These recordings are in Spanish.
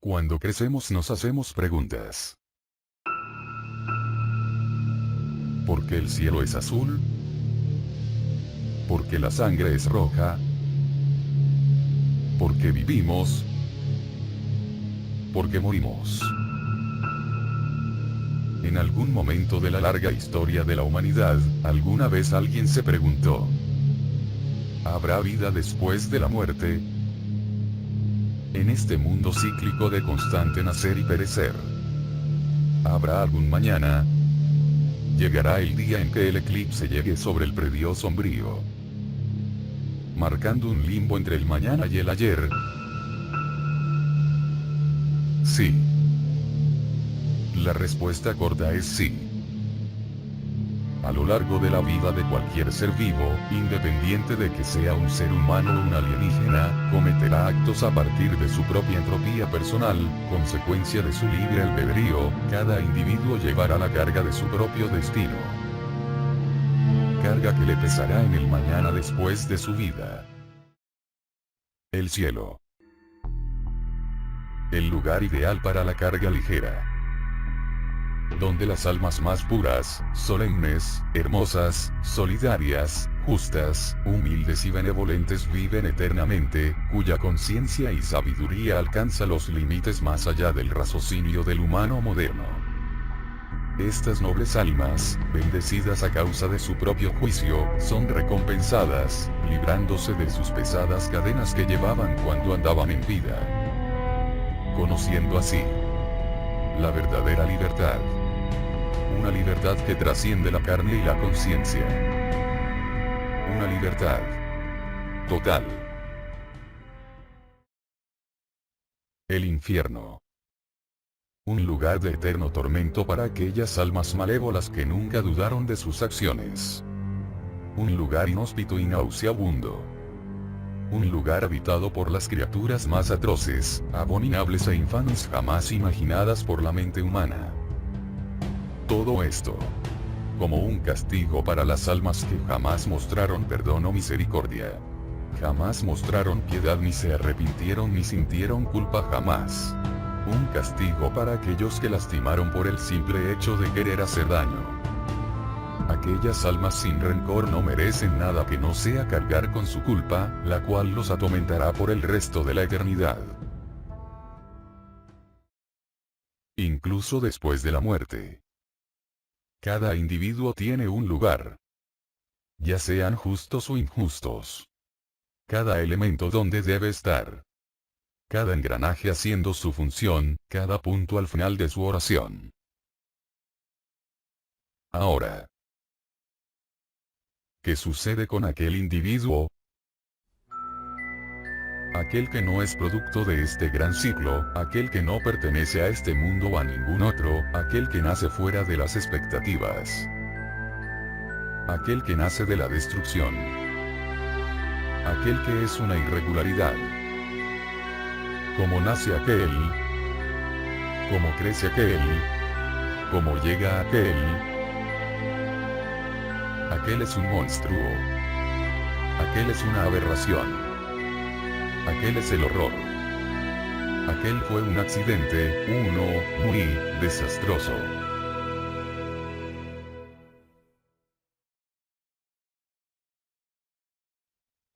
Cuando crecemos nos hacemos preguntas. ¿Por qué el cielo es azul? ¿Por qué la sangre es roja? ¿Por qué vivimos? ¿Por qué morimos? En algún momento de la larga historia de la humanidad, alguna vez alguien se preguntó: ¿habrá vida después de la muerte? En este mundo cíclico de constante nacer y perecer, ¿habrá algún mañana? Llegará el día en que el eclipse llegue sobre el predio sombrío, marcando un limbo entre el mañana y el ayer. Sí. La respuesta corta es sí. A lo largo de la vida de cualquier ser vivo, independiente de que sea un ser humano o un alienígena, cometerá actos a partir de su propia entropía personal, consecuencia de su libre albedrío. Cada individuo llevará la carga de su propio destino. Carga que le pesará en el mañana después de su vida. El cielo. El lugar ideal para la carga ligera, donde las almas más puras, solemnes, hermosas, solidarias, justas, humildes y benevolentes viven eternamente, cuya conciencia y sabiduría alcanza los límites más allá del raciocinio del humano moderno. Estas nobles almas, bendecidas a causa de su propio juicio, son recompensadas, librándose de sus pesadas cadenas que llevaban cuando andaban en vida, conociendo así la verdadera libertad. Una libertad que trasciende la carne y la conciencia. Una libertad total. El infierno. Un lugar de eterno tormento para aquellas almas malévolas que nunca dudaron de sus acciones. Un lugar inhóspito y nauseabundo. Un lugar habitado por las criaturas más atroces, abominables e infames jamás imaginadas por la mente humana. Todo esto, como un castigo para las almas que jamás mostraron perdón o misericordia. Jamás mostraron piedad ni se arrepintieron ni sintieron culpa jamás. Un castigo para aquellos que lastimaron por el simple hecho de querer hacer daño. Aquellas almas sin rencor no merecen nada que no sea cargar con su culpa, la cual los atormentará por el resto de la eternidad. Incluso después de la muerte. Cada individuo tiene un lugar, ya sean justos o injustos. Cada elemento donde debe estar. Cada engranaje haciendo su función, cada punto al final de su oración. Ahora, ¿qué sucede con aquel individuo? Aquel que no es producto de este gran ciclo, aquel que no pertenece a este mundo o a ningún otro, aquel que nace fuera de las expectativas. Aquel que nace de la destrucción. Aquel que es una irregularidad. Cómo nace aquel, cómo crece aquel, cómo llega aquel. Aquel es un monstruo. Aquel es una aberración. Aquel es el horror. Aquel fue un accidente, uno, muy, desastroso.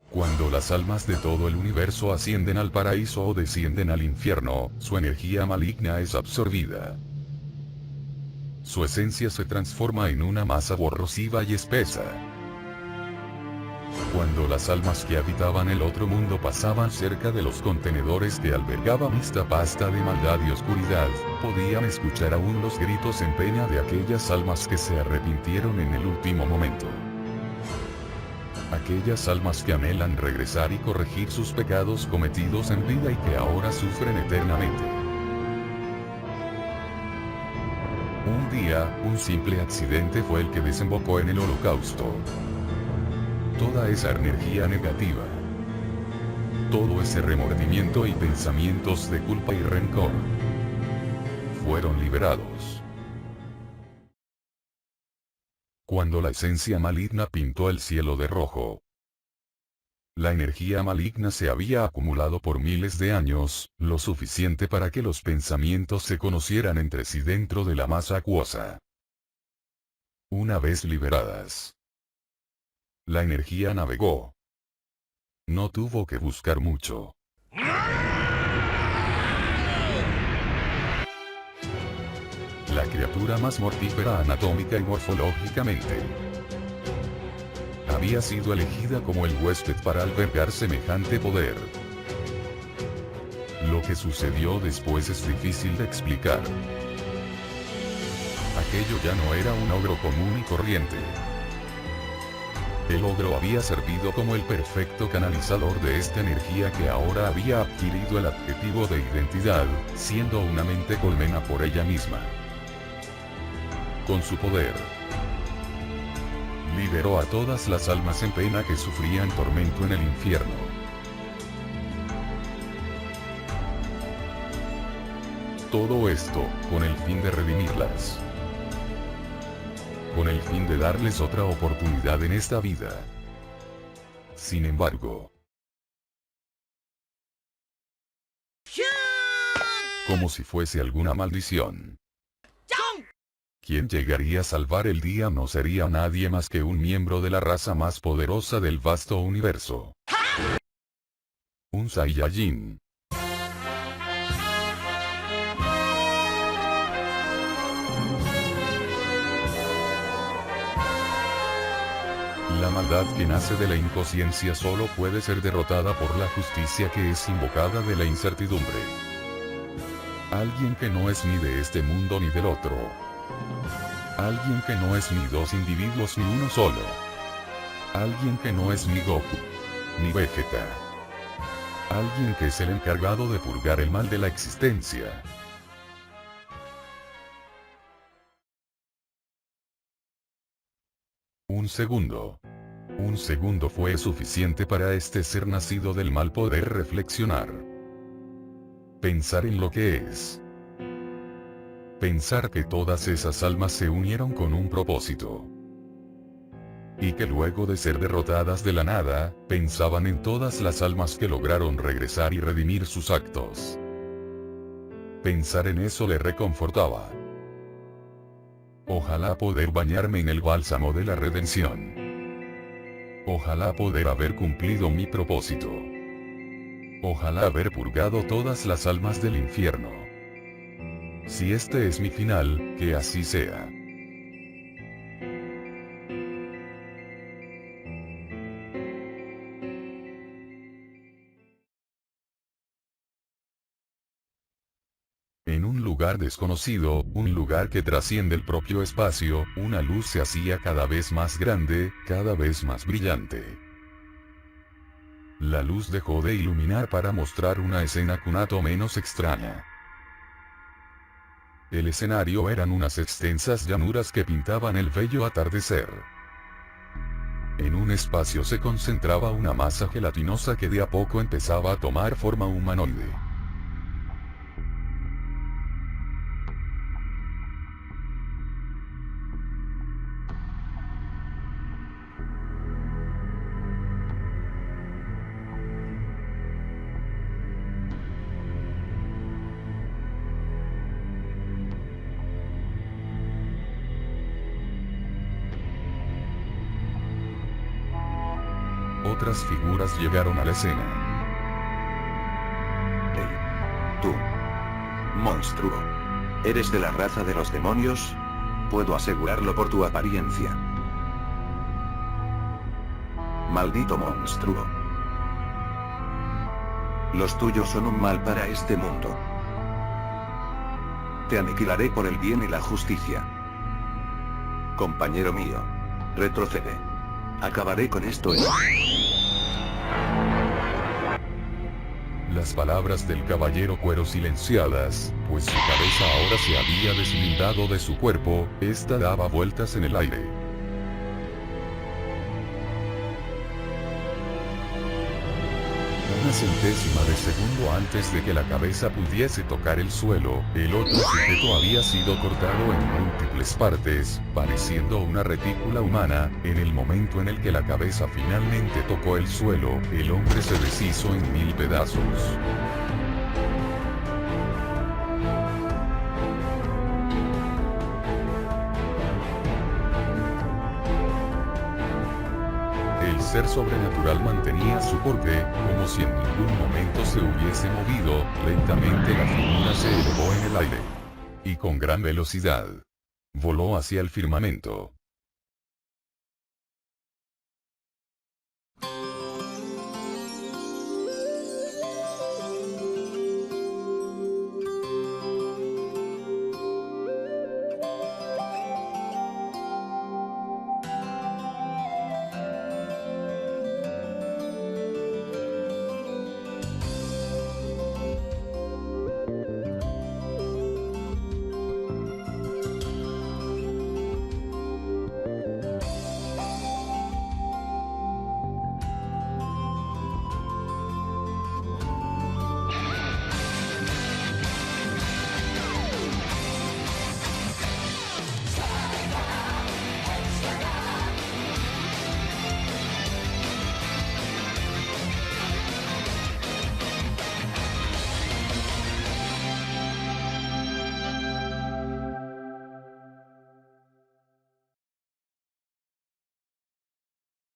Cuando las almas de todo el universo ascienden al paraíso o descienden al infierno, su energía maligna es absorbida. Su esencia se transforma en una masa borrosiva y espesa. Cuando las almas que habitaban el otro mundo pasaban cerca de los contenedores que albergaban esta pasta de maldad y oscuridad, podían escuchar aún los gritos en pena de aquellas almas que se arrepintieron en el último momento. Aquellas almas que anhelan regresar y corregir sus pecados cometidos en vida y que ahora sufren eternamente. Un día, un simple accidente fue el que desembocó en el holocausto. Toda esa energía negativa, todo ese remordimiento y pensamientos de culpa y rencor, fueron liberados. Cuando la esencia maligna pintó el cielo de rojo, La energía maligna se había acumulado por miles de años, lo suficiente para que los pensamientos se conocieran entre sí dentro de la masa acuosa. Una vez liberadas, la energía navegó. No tuvo que buscar mucho. La criatura más mortífera anatómica y morfológicamente había sido elegida como el huésped para albergar semejante poder. Lo que sucedió después es difícil de explicar. Aquello ya no era un ogro común y corriente. El ogro había servido como el perfecto canalizador de esta energía que ahora había adquirido el adjetivo de identidad, siendo una mente colmena por ella misma. Con su poder, liberó a todas las almas en pena que sufrían tormento en el infierno. Todo esto, con el fin de redimirlas. Con el fin de darles otra oportunidad en esta vida. Sin embargo, como si fuese alguna maldición, quien llegaría a salvar el día no sería nadie más que un miembro de la raza más poderosa del vasto universo. Un Saiyajin. La maldad que nace de la inconsciencia solo puede ser derrotada por la justicia que es invocada de la incertidumbre. Alguien que no es ni de este mundo ni del otro. Alguien que no es ni dos individuos ni uno solo. Alguien que no es ni Goku, ni Vegeta. Alguien que es el encargado de purgar el mal de la existencia. Un segundo. Un segundo fue suficiente para este ser nacido del mal poder reflexionar. Pensar en lo que es. Pensar que todas esas almas se unieron con un propósito. Y que luego de ser derrotadas de la nada, pensaban en todas las almas que lograron regresar y redimir sus actos. Pensar en eso le reconfortaba. Ojalá poder bañarme en el bálsamo de la redención. Ojalá poder haber cumplido mi propósito. Ojalá haber purgado todas las almas del infierno. Si este es mi final, que así sea. En un lugar desconocido, un lugar que trasciende el propio espacio, una luz se hacía cada vez más grande, cada vez más brillante. La luz dejó de iluminar para mostrar una escena cuanto menos extraña. El escenario eran unas extensas llanuras que pintaban el bello atardecer. En un espacio se concentraba una masa gelatinosa que de a poco empezaba a tomar forma humanoide. Otras figuras llegaron a la escena. Hey. Tú. Monstruo. ¿Eres de la raza de los demonios? Puedo asegurarlo por tu apariencia. Maldito monstruo. Los tuyos son un mal para este mundo. Te aniquilaré por el bien y la justicia. Compañero mío. Retrocede. Acabaré con esto en... Las palabras del caballero fueron silenciadas, pues su cabeza ahora se había deslindado de su cuerpo, ésta daba vueltas en el aire. una centésima de segundo antes de que la cabeza pudiese tocar el suelo, el otro sujeto había sido cortado en múltiples partes, pareciendo una retícula humana. En el momento en el que la cabeza finalmente tocó el suelo, el hombre se deshizo en 1000 pedazos. El ser sobrenatural mantenía su porte, como si en ningún momento se hubiese movido. Lentamente la figura se elevó en el aire. Y con gran velocidad voló hacia el firmamento.